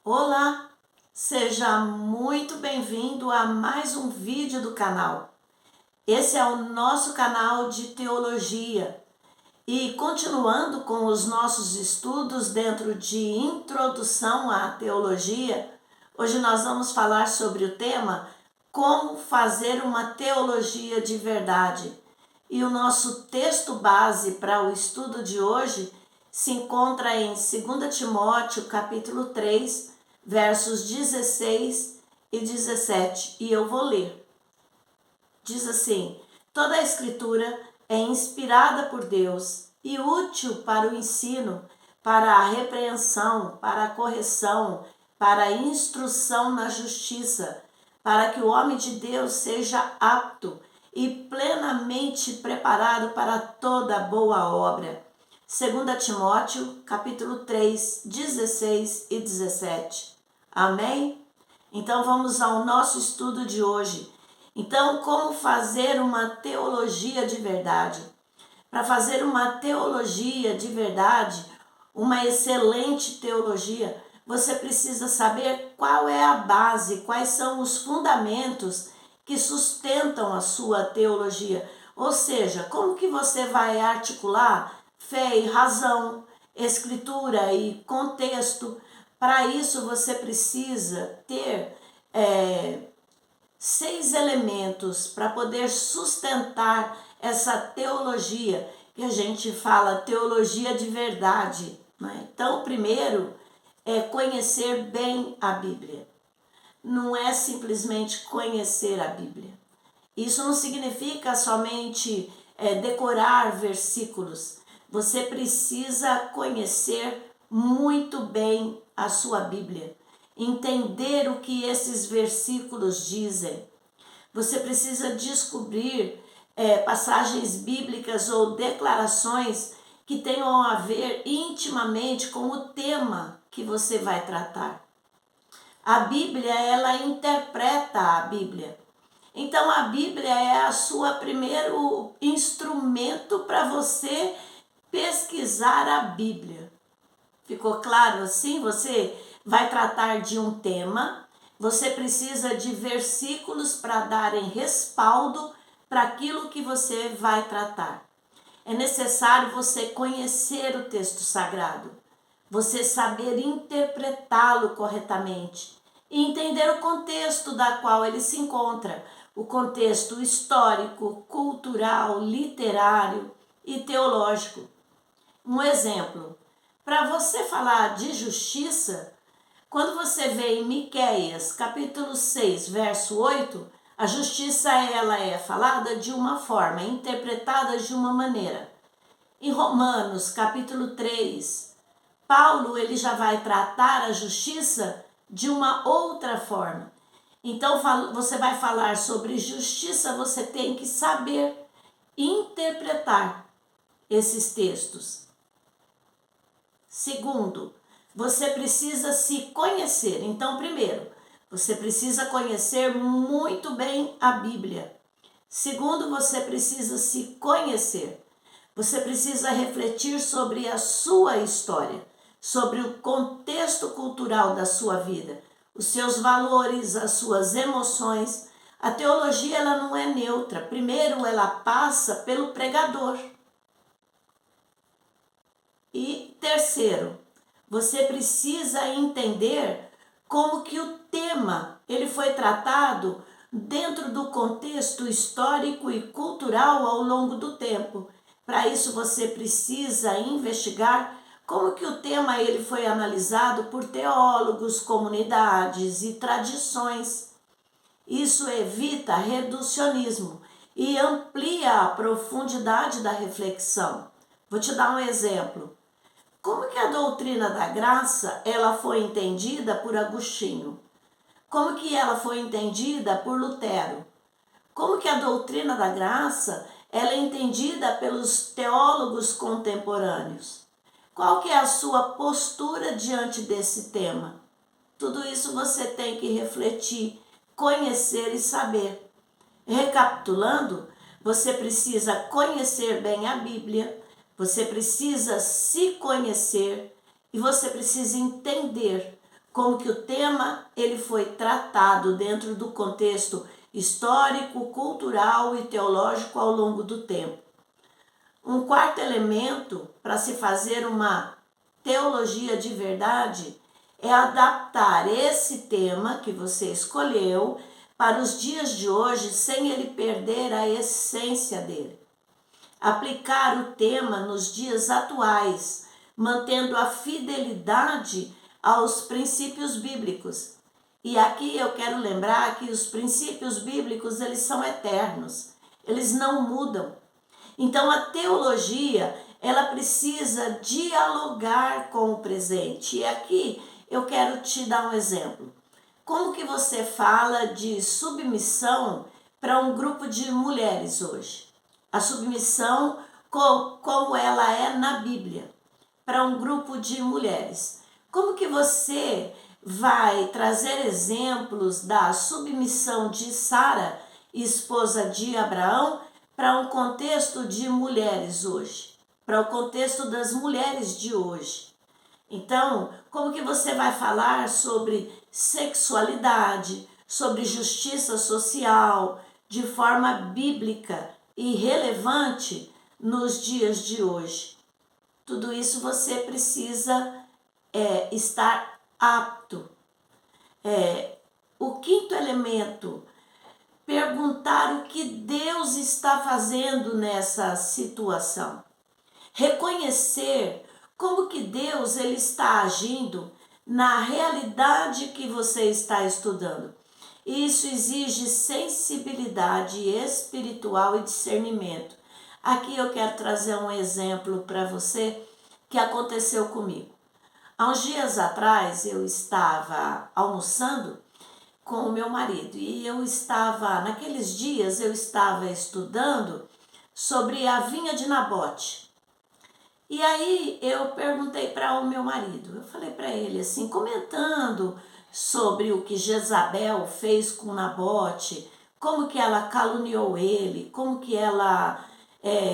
Olá, seja muito bem-vindo a mais um vídeo do canal. Esse é o nosso canal de teologia e continuando com os nossos estudos dentro de introdução à teologia, hoje nós vamos falar sobre o tema como fazer uma teologia de verdade. E o nosso texto base para o estudo de hoje se encontra em 2 Timóteo, capítulo 3, versos 16 e 17, e eu vou ler. Diz assim: toda a escritura é inspirada por Deus e útil para o ensino, para a repreensão, para a correção, para a instrução na justiça, para que o homem de Deus seja apto e plenamente preparado para toda boa obra. 2 Timóteo, capítulo 3, 16 e 17. Amém? Então vamos ao nosso estudo de hoje. Então, como fazer uma teologia de verdade? Para fazer uma teologia de verdade, uma excelente teologia, você precisa saber qual é a base, quais são os fundamentos que sustentam a sua teologia. Ou seja, como que você vai articular fé e razão, escritura e contexto. Para isso você precisa ter 6 elementos para poder sustentar essa teologia, que a gente fala teologia de verdade, né? Então, primeiro é conhecer bem a Bíblia. Não é simplesmente conhecer a Bíblia. Isso não significa somente decorar versículos. Você precisa conhecer muito bem a sua Bíblia, entender o que esses versículos dizem. Você precisa descobrir passagens bíblicas ou declarações que tenham a ver intimamente com o tema que você vai tratar. A Bíblia, ela interpreta a Bíblia. Então a Bíblia é a sua primeiro instrumento para você pesquisar a Bíblia. Ficou claro assim? Você vai tratar de um tema, você precisa de versículos para darem respaldo para aquilo que você vai tratar. É necessário você conhecer o texto sagrado, você saber interpretá-lo corretamente e entender o contexto da qual ele se encontra, o contexto histórico, cultural, literário e teológico. Um exemplo, para você falar de justiça, quando você vê em Miqueias, capítulo 6, verso 8, a justiça ela é falada de uma forma, interpretada de uma maneira. Em Romanos, capítulo 3, Paulo ele já vai tratar a justiça de uma outra forma. Então você vai falar sobre justiça, você tem que saber interpretar esses textos. Segundo, você precisa se conhecer. Então, primeiro, você precisa conhecer muito bem a Bíblia. Segundo, você precisa se conhecer. Você precisa refletir sobre a sua história, sobre o contexto cultural da sua vida, os seus valores, as suas emoções. A teologia ela não é neutra. Primeiro, ela passa pelo pregador. E terceiro, você precisa entender como que o tema ele foi tratado dentro do contexto histórico e cultural ao longo do tempo. Para isso você precisa investigar como que o tema ele foi analisado por teólogos, comunidades e tradições. Isso evita reducionismo e amplia a profundidade da reflexão. Vou te dar um exemplo. Como que a doutrina da graça ela foi entendida por Agostinho? Como que ela foi entendida por Lutero? Como que a doutrina da graça ela é entendida pelos teólogos contemporâneos? Qual que é a sua postura diante desse tema? Tudo isso você tem que refletir, conhecer e saber. Recapitulando, você precisa conhecer bem a Bíblia, você precisa se conhecer e você precisa entender como que o tema ele foi tratado dentro do contexto histórico, cultural e teológico ao longo do tempo. Um quarto elemento para se fazer uma teologia de verdade é adaptar esse tema que você escolheu para os dias de hoje sem ele perder a essência dele. Aplicar o tema nos dias atuais, mantendo a fidelidade aos princípios bíblicos. E aqui eu quero lembrar que os princípios bíblicos eles são eternos, eles não mudam. Então a teologia ela precisa dialogar com o presente. E aqui eu quero te dar um exemplo. Como que você fala de submissão para um grupo de mulheres hoje? A submissão como ela é na Bíblia, para um grupo de mulheres. Como que você vai trazer exemplos da submissão de Sara, esposa de Abraão, para um contexto de mulheres hoje, para o contexto das mulheres de hoje? Então, como que você vai falar sobre sexualidade, sobre justiça social, de forma bíblica e relevante nos dias de hoje? Tudo isso você precisa estar apto. O quinto elemento, perguntar o que Deus está fazendo nessa situação. Reconhecer como que Deus ele está agindo na realidade que você está estudando. Isso exige sensibilidade espiritual e discernimento. Aqui eu quero trazer um exemplo para você que aconteceu comigo. Há uns dias atrás eu estava almoçando com o meu marido e naqueles dias eu estava estudando sobre a vinha de Nabote. E aí eu perguntei para o meu marido, eu falei para ele assim, comentando sobre o que Jezabel fez com Nabote, como que ela caluniou ele, como que ela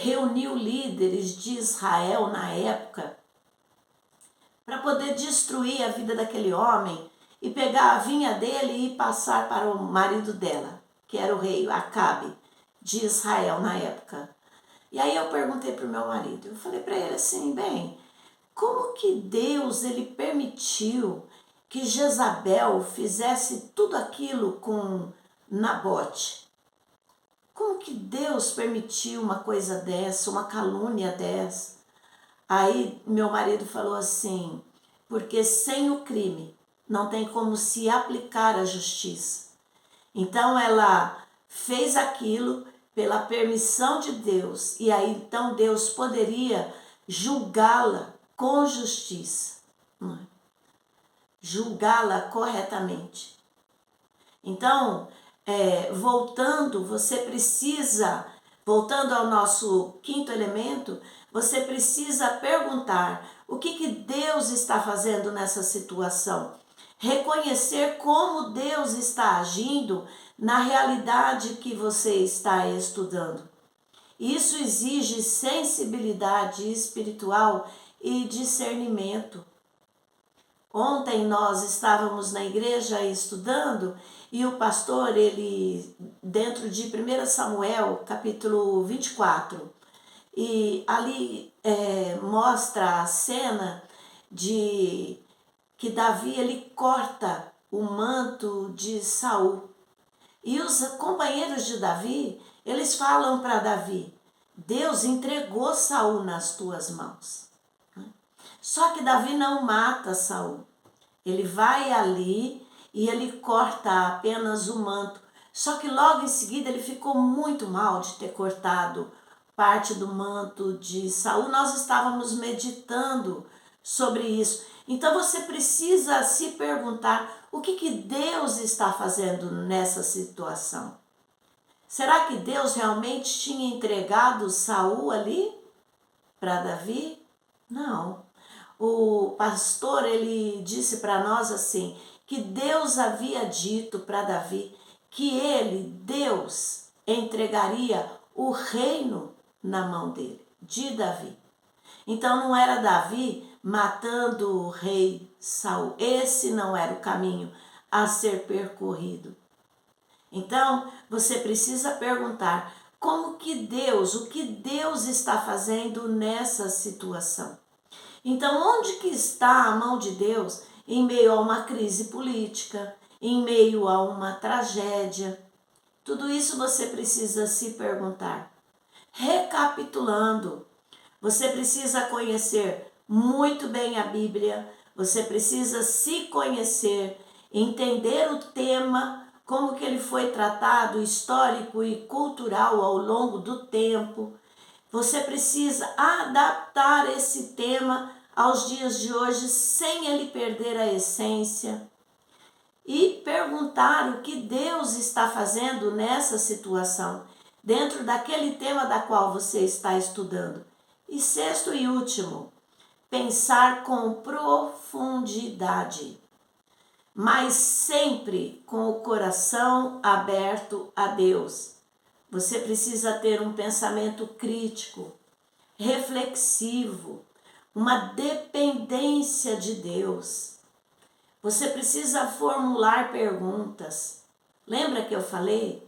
reuniu líderes de Israel na época para poder destruir a vida daquele homem e pegar a vinha dele e passar para o marido dela, que era o rei Acabe de Israel na época. E aí eu perguntei para o meu marido, eu falei para ele assim, bem, como que Deus ele permitiu que Jezabel fizesse tudo aquilo com Nabote? Como que Deus permitiu uma coisa dessa, uma calúnia dessa? Aí meu marido falou assim, porque sem o crime não tem como se aplicar a justiça. Então ela fez aquilo pela permissão de Deus, e aí então Deus poderia julgá-la com justiça, julgá-la corretamente. Então, voltando ao nosso quinto elemento, você precisa perguntar o que Deus está fazendo nessa situação. Reconhecer como Deus está agindo na realidade que você está estudando. Isso exige sensibilidade espiritual e discernimento. Ontem nós estávamos na igreja estudando e o pastor, ele, dentro de 1 Samuel, capítulo 24, e ali mostra a cena de que Davi ele corta o manto de Saul. E os companheiros de Davi, eles falam para Davi, Deus entregou Saul nas tuas mãos. Só que Davi não mata Saul. Ele vai ali e ele corta apenas o manto. Só que logo em seguida ele ficou muito mal de ter cortado parte do manto de Saul. Nós estávamos meditando sobre isso. Então você precisa se perguntar o que Deus está fazendo nessa situação. Será que Deus realmente tinha entregado Saul ali para Davi? Não. O pastor ele disse para nós assim, que Deus havia dito para Davi que Deus, entregaria o reino na mão dele, de Davi. Então não era Davi matando o rei Saul. Esse não era o caminho a ser percorrido. Então, você precisa perguntar o que Deus está fazendo nessa situação. Então, onde que está a mão de Deus em meio a uma crise política, em meio a uma tragédia? Tudo isso você precisa se perguntar. Recapitulando, você precisa conhecer muito bem a Bíblia, você precisa se conhecer, entender o tema, como que ele foi tratado, histórico e cultural ao longo do tempo. Você precisa adaptar esse tema aos dias de hoje sem ele perder a essência e perguntar o que Deus está fazendo nessa situação, dentro daquele tema da qual você está estudando. E sexto e último, pensar com profundidade, mas sempre com o coração aberto a Deus. Você precisa ter um pensamento crítico, reflexivo, uma dependência de Deus. Você precisa formular perguntas. Lembra que eu falei?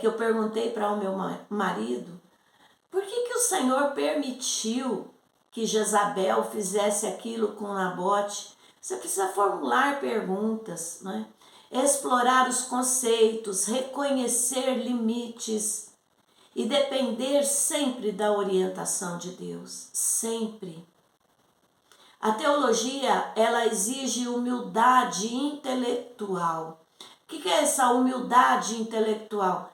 Que eu perguntei para o meu marido, por que o Senhor permitiu que Jezabel fizesse aquilo com Nabote? Você precisa formular perguntas, né? Explorar os conceitos, reconhecer limites e depender sempre da orientação de Deus, sempre. A teologia, ela exige humildade intelectual. O que é essa humildade intelectual?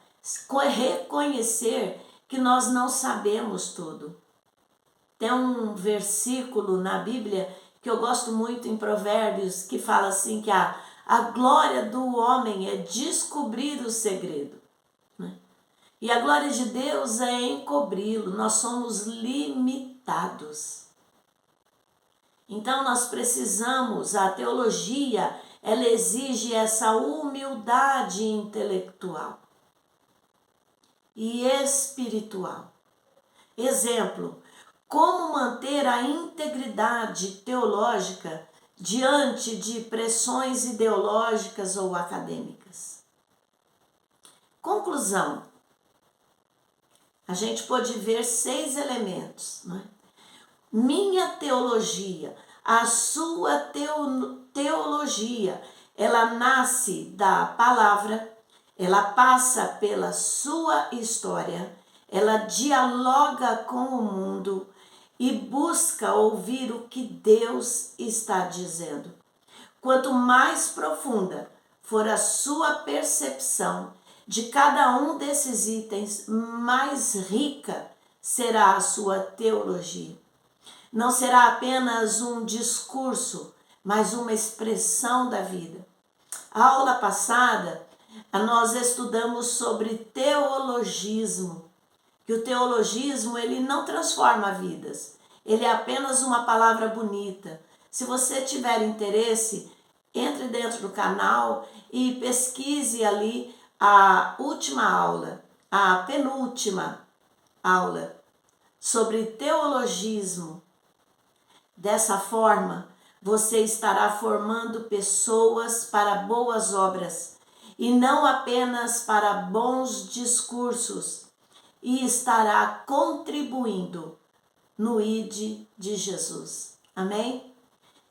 Reconhecer que nós não sabemos tudo. Tem um versículo na Bíblia que eu gosto muito em Provérbios, que fala assim que a glória do homem é descobrir o segredo, né? E a glória de Deus é encobri-lo. Nós somos limitados. Então nós precisamos, a teologia, ela exige essa humildade intelectual e espiritual. Exemplo, como manter a integridade teológica diante de pressões ideológicas ou acadêmicas. Conclusão. A gente pode ver 6 elementos, né? Minha teologia, a sua teologia, ela nasce da palavra, ela passa pela sua história, ela dialoga com o mundo e busca ouvir o que Deus está dizendo. Quanto mais profunda for a sua percepção de cada um desses itens, mais rica será a sua teologia. Não será apenas um discurso, mas uma expressão da vida. A aula passada, nós estudamos sobre teologismo, que o teologismo ele não transforma vidas, ele é apenas uma palavra bonita. Se você tiver interesse, entre dentro do canal e pesquise ali a última aula, a penúltima aula sobre teologismo. Dessa forma, você estará formando pessoas para boas obras e não apenas para bons discursos, e estará contribuindo no ID de Jesus. Amém?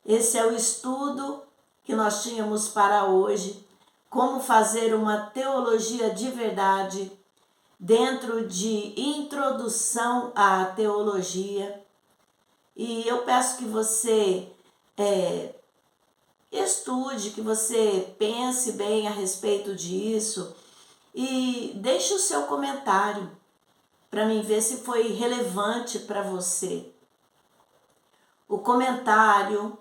Esse é o estudo que nós tínhamos para hoje, como fazer uma teologia de verdade dentro de introdução à teologia. E eu peço que você estude, que você pense bem a respeito disso e deixe o seu comentário para mim ver se foi relevante para você. O comentário,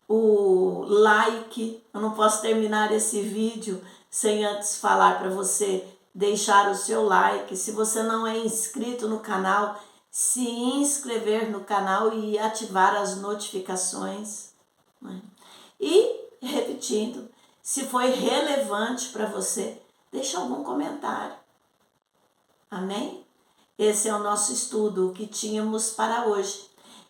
o like, eu não posso terminar esse vídeo sem antes falar para você deixar o seu like. Se você não é inscrito no canal, se inscrever no canal e ativar as notificações, né? E, repetindo, se foi relevante para você, deixa algum comentário. Amém? Esse é o nosso estudo, o que tínhamos para hoje.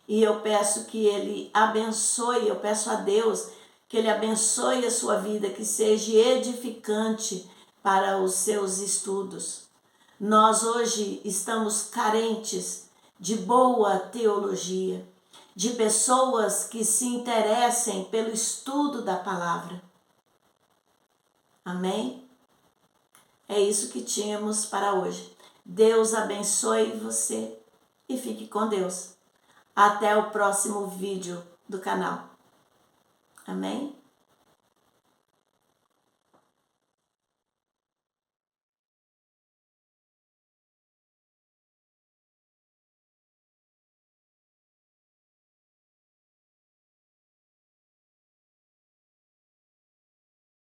E eu peço que Ele abençoe, eu peço a Deus que Ele abençoe a sua vida, que seja edificante para os seus estudos. Nós hoje estamos carentes de boa teologia, de pessoas que se interessem pelo estudo da palavra. Amém? É isso que tínhamos para hoje. Deus abençoe você e fique com Deus. Até o próximo vídeo do canal. Amém?